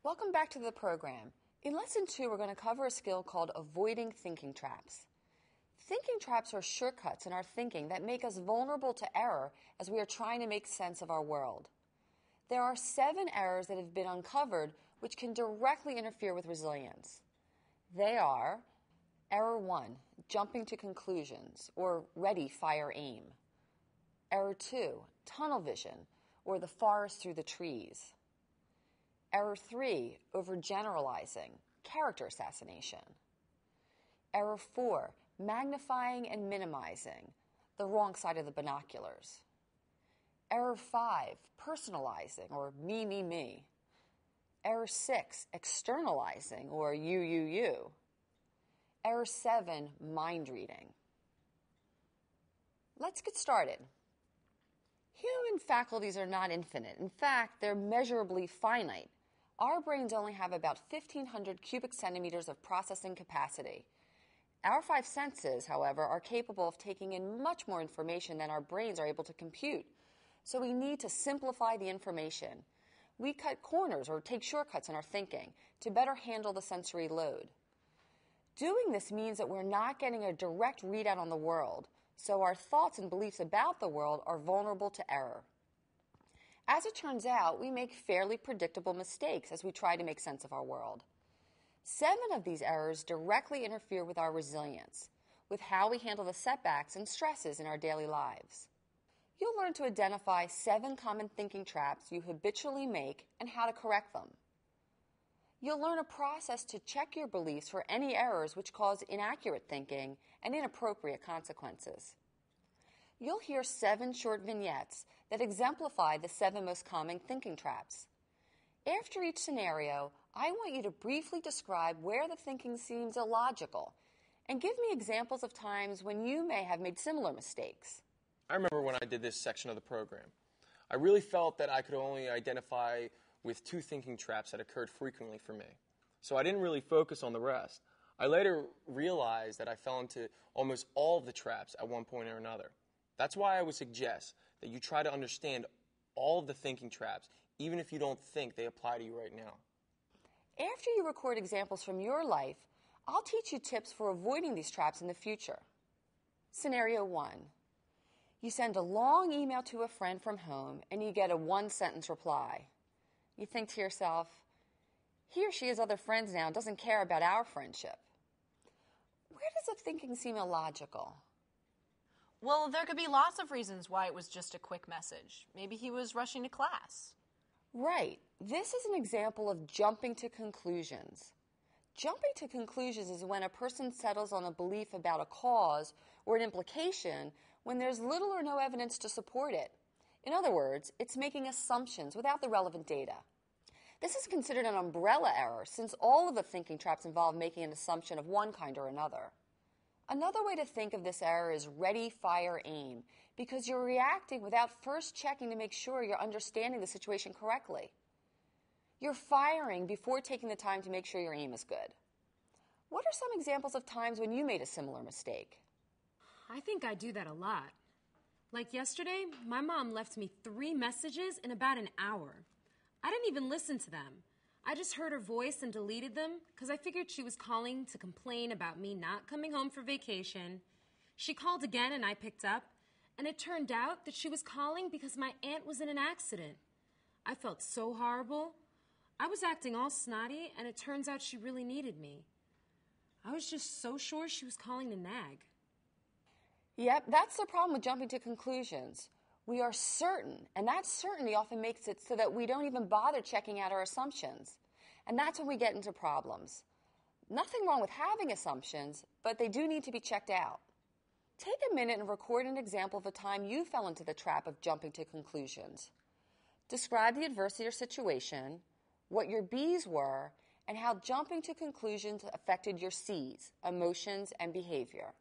Welcome back to the program. In Lesson 2, we're going to cover a skill called avoiding thinking traps. Thinking traps are shortcuts in our thinking that make us vulnerable to error as we are trying to make sense of our world. There are 7 errors that have been uncovered which can directly interfere with resilience. They are Error 1, jumping to conclusions, or ready, fire, aim. Error 2, tunnel vision, or the forest through the trees. Error 3, overgeneralizing, character assassination. Error 4, magnifying and minimizing, the wrong side of the binoculars. Error 5, personalizing, or me, me, me. Error 6, externalizing, or you, you, you. Error 7, mind reading. Let's get started. Human faculties are not infinite. In fact, they're measurably finite. Our brains only have about 1,500 cubic centimeters of processing capacity. Our 5 senses, however, are capable of taking in much more information than our brains are able to compute. So we need to simplify the information. We cut corners or take shortcuts in our thinking to better handle the sensory load. Doing this means that we're not getting a direct readout on the world, so our thoughts and beliefs about the world are vulnerable to error. As it turns out, we make fairly predictable mistakes as we try to make sense of our world. 7 of these errors directly interfere with our resilience, with how we handle the setbacks and stresses in our daily lives. You'll learn to identify 7 common thinking traps you habitually make and how to correct them. You'll learn a process to check your beliefs for any errors which cause inaccurate thinking and inappropriate consequences. You'll hear 7 short vignettes that exemplify the 7 most common thinking traps. After each scenario, I want you to briefly describe where the thinking seems illogical and give me examples of times when you may have made similar mistakes. I remember when I did this section of the program. I really felt that I could only identify with 2 thinking traps that occurred frequently for me. So I didn't really focus on the rest. I later realized that I fell into almost all of the traps at one point or another. That's why I would suggest that you try to understand all of the thinking traps, even if you don't think they apply to you right now. After you record examples from your life, I'll teach you tips for avoiding these traps in the future. Scenario 1. You send a long email to a friend from home and you get a 1-sentence reply. You think to yourself, he or she has other friends now and doesn't care about our friendship. Where does the thinking seem illogical? Well, there could be lots of reasons why it was just a quick message. Maybe he was rushing to class. Right. This is an example of jumping to conclusions. Jumping to conclusions is when a person settles on a belief about a cause or an implication when there's little or no evidence to support it. In other words, it's making assumptions without the relevant data. This is considered an umbrella error since all of the thinking traps involve making an assumption of one kind or another. Another way to think of this error is ready, fire, aim, because you're reacting without first checking to make sure you're understanding the situation correctly. You're firing before taking the time to make sure your aim is good. What are some examples of times when you made a similar mistake? I think I do that a lot. Like yesterday, my mom left me 3 messages in about an hour. I didn't even listen to them. I just heard her voice and deleted them because I figured she was calling to complain about me not coming home for vacation. She called again and I picked up, and it turned out that she was calling because my aunt was in an accident. I felt so horrible. I was acting all snotty, and it turns out she really needed me. I was just so sure she was calling to nag. Yep, that's the problem with jumping to conclusions. We are certain, and that certainty often makes it so that we don't even bother checking out our assumptions. And that's when we get into problems. Nothing wrong with having assumptions, but they do need to be checked out. Take a minute and record an example of a time you fell into the trap of jumping to conclusions. Describe the adversity or situation, what your B's were, and how jumping to conclusions affected your C's, emotions, and behavior.